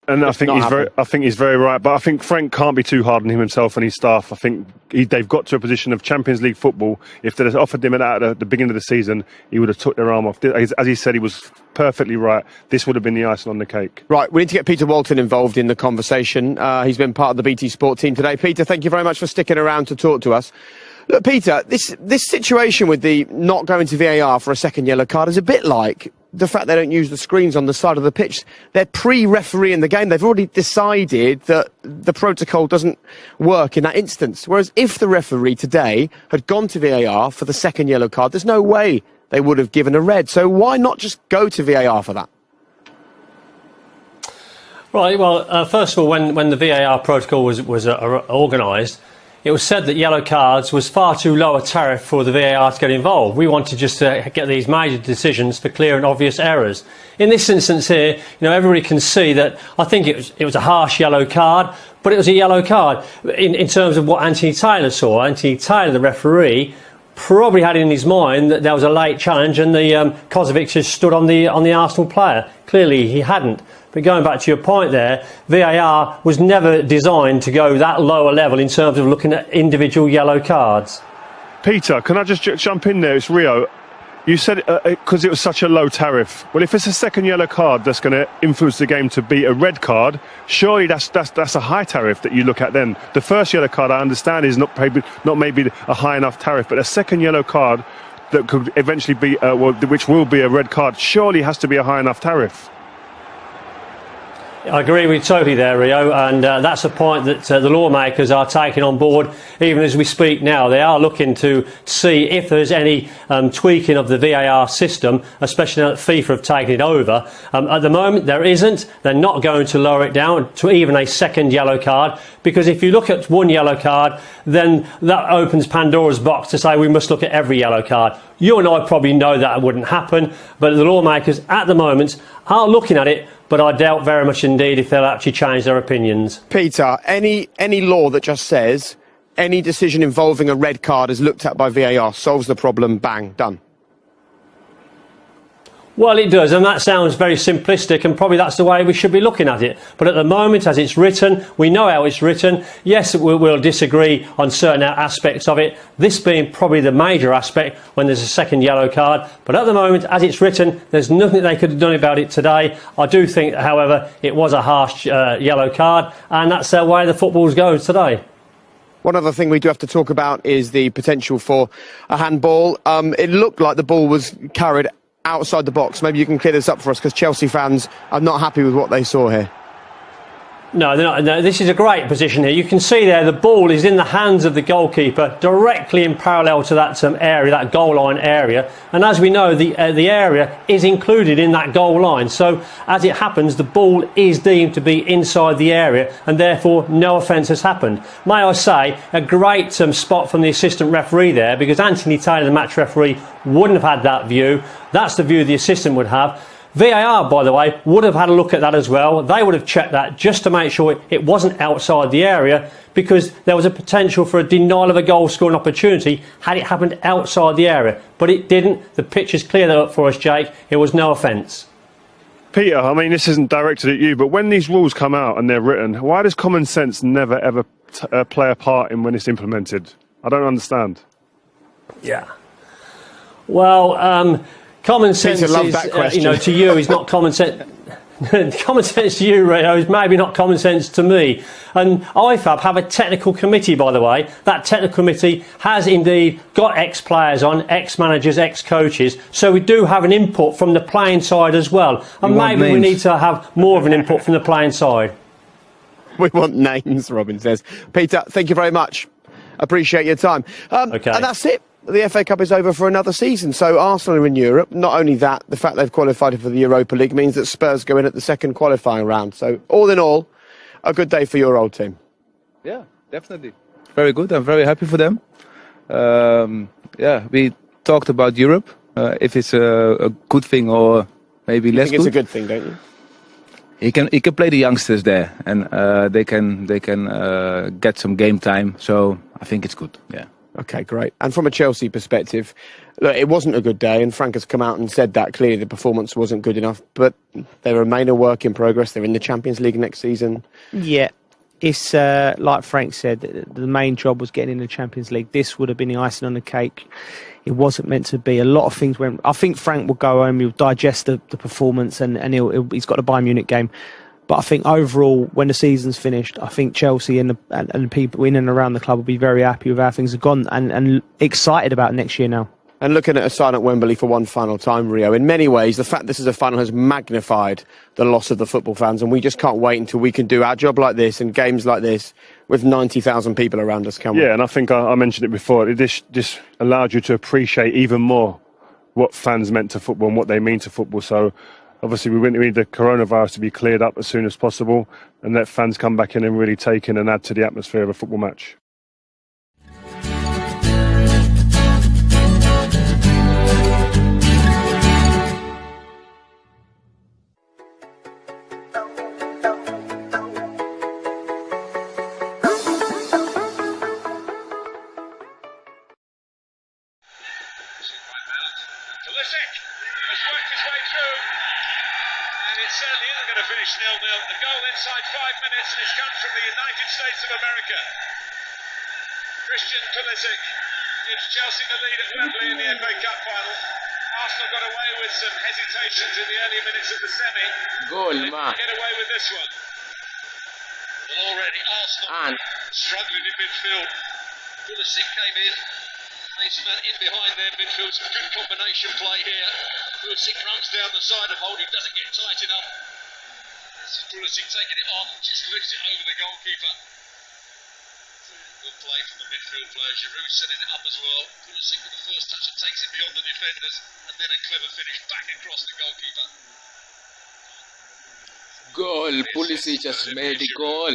And I think he's very right. But I think Frank can't be too hard on him himself and his staff. I think they've got to a position of Champions League football. If they'd offered him at the beginning of the season, he would have took their arm off. As he said, he was perfectly right. This would have been the icing on the cake. Right, we need to get Peter Walton involved in the conversation. He's been part of the BT Sport team today. Peter, thank you very much for sticking around to talk to us. Look, Peter, this situation with the not going to VAR for a second yellow card is a bit like the fact they don't use the screens on the side of the pitch. They're pre-refereeing the game. They've already decided that the protocol doesn't work in that instance. Whereas if the referee today had gone to VAR for the second yellow card, there's no way they would have given a red. So why not just go to VAR for that? Right, well, first of all, when the VAR protocol was organised, it was said that yellow cards was far too low a tariff for the VAR to get involved. We wanted just to get these major decisions for clear and obvious errors. In this instance here, everybody can see that I think it was a harsh yellow card, but it was a yellow card in terms of what Anthony Taylor saw. Anthony Taylor, the referee, probably had in his mind that there was a late challenge and the Kozovic has stood on the Arsenal player. Clearly he hadn't. But going back to your point there, VAR was never designed to go that lower level in terms of looking at individual yellow cards. Peter, can I just jump in there? It's Rio. You said because it was such a low tariff. Well, if it's a second yellow card that's going to influence the game to be a red card, surely that's a high tariff that you look at then. The first yellow card, I understand, is not maybe a high enough tariff, but a second yellow card that could eventually be, which will be a red card, surely has to be a high enough tariff. I agree with you totally there, Rio, and that's a point that the lawmakers are taking on board even as we speak now. They are looking to see if there's any tweaking of the VAR system, especially now that FIFA have taken it over. At the moment, there isn't. They're not going to lower it down to even a second yellow card, because if you look at one yellow card, then that opens Pandora's box to say we must look at every yellow card. You and I probably know that wouldn't happen, but the lawmakers at the moment are looking at it, but I doubt very much indeed if they'll actually change their opinions. Peter, any law that just says any decision involving a red card is looked at by VAR solves the problem, bang, done. Well, it does, and that sounds very simplistic, and probably that's the way we should be looking at it. But at the moment, as it's written, we know how it's written. Yes, we'll disagree on certain aspects of it, this being probably the major aspect when there's a second yellow card. But at the moment, as it's written, there's nothing they could have done about it today. I do think, however, it was a harsh yellow card, and that's the way the football's going today. One other thing we do have to talk about is the potential for a handball. It looked like the ball was carried outside the box. Maybe you can clear this up for us, because Chelsea fans are not happy with what they saw here. No, they're not. No, this is a great position here. You can see there the ball is in the hands of the goalkeeper, directly in parallel to that area, that goal line area. And as we know, the area is included in that goal line. So as it happens, the ball is deemed to be inside the area, and therefore no offence has happened. May I say, a great spot from the assistant referee there, because Anthony Taylor, the match referee, wouldn't have had that view. That's the view the assistant would have. VAR, by the way, would have had a look at that as well. They would have checked that just to make sure it wasn't outside the area, because there was a potential for a denial of a goal scoring opportunity had it happened outside the area. But it didn't. The picture's cleared that up for us, Jake. It was no offence. Peter, I mean, this isn't directed at you, but when these rules come out and they're written, why does common sense never ever play a part in when it's implemented? I don't understand. Yeah. Well, common sense is, to you is not common sense. Common sense to you, Rio, is maybe not common sense to me. And IFAB have a technical committee, by the way. That technical committee has indeed got ex-players on, ex-managers, ex-coaches. So we do have an input from the playing side as well. And maybe we need to have more of an input from the playing side. We want names, Robin says. Peter, thank you very much. Appreciate your time. Okay. And that's it. The FA Cup is over for another season, so Arsenal are in Europe. Not only that, the fact they've qualified for the Europa League means that Spurs go in at the second qualifying round. So, all in all, a good day for your old team. Yeah, definitely. Very good. I'm very happy for them. We talked about Europe, if it's a good thing or maybe less good. It's a good thing, don't you? He can play the youngsters there, and they can get some game time. So I think it's good. Yeah. Okay, great. And from a Chelsea perspective, look, it wasn't a good day, and Frank has come out and said that clearly the performance wasn't good enough, but they remain a work in progress. They're in the Champions League next season. Yeah, it's like Frank said, the main job was getting in the Champions League. This would have been the icing on the cake. It wasn't meant to be. A lot of things went. I think Frank will go home, he'll digest the performance, and he's got a Bayern Munich game. But I think overall, when the season's finished, I think Chelsea and the people in and around the club will be very happy with how things have gone and excited about next year now. And looking at a side at Wembley for one final time, Rio, in many ways, the fact this is a final has magnified the loss of the football fans, and we just can't wait until we can do our job like this and games like this with 90,000 people around us, can we? Yeah, and I think I mentioned it before. This allowed you to appreciate even more what fans meant to football and what they mean to football. So obviously we need the coronavirus to be cleared up as soon as possible and let fans come back in and really take in and add to the atmosphere of a football match. Pulisic has worked his way through, and it certainly isn't going to finish 0-0. The goal inside 5 minutes, and it's come from the United States of America. Christian Pulisic gives Chelsea the lead at Wembley in the FA Cup final. Arsenal got away with some hesitations in the early minutes of the semi. Goal, man. Get away with this one. Well, already Arsenal struggling in midfield. Pulisic came in. Mason Mount in behind their midfield, some good combination play here. Pulisic runs down the side of Holding, doesn't get tight enough. This is Pulisic taking it on, just lifts it over the goalkeeper. Good play from the midfield player. Giroud setting it up as well. Pulisic with the first touch and takes it beyond the defenders, and then a clever finish back across the goalkeeper. Goal. Pulisic just made the goal.